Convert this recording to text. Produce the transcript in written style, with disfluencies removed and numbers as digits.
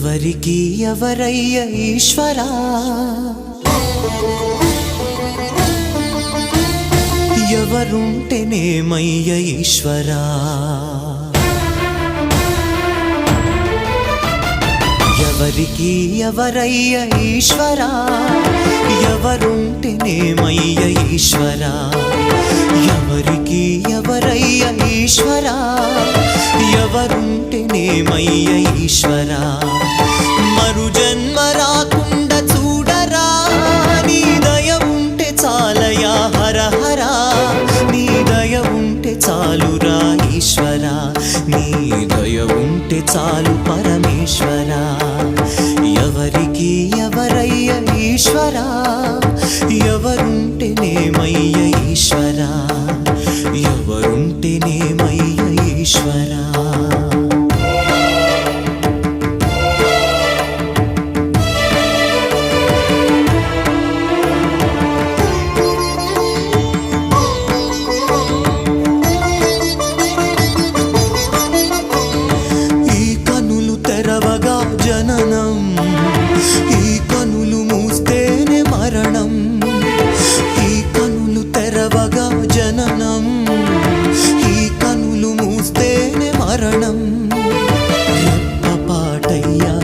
ఎవరికి ఎవరయ్య ఈశ్వరా ఎవరుంటేనేమయ్య ఈశ్వరా ఎవరికి ఎవరయ్య ఈశ్వరా ఎవరుంటేనేమయ్య ఈశ్వరా ఎవరికి ఎవరయ్య ఈశ్వరా ఎవరుంటేనేమయ్య ఈశ్వరా మరు జన్మ రాకుండా చూడరా నీ దయ ఉంటే చాలయా హర హర నీ దయ ఉంటే చాలురా ఈశ్వరా నీ దయ ఉంటే చాలు పరమేశ్వరా ఎవరికి ఎవరయ్య ఈశ్వరా ఎవరుంటేనేమయ్య ఈశ్వరా ఎవరుంటేనేమయ్య ఈశ్వరా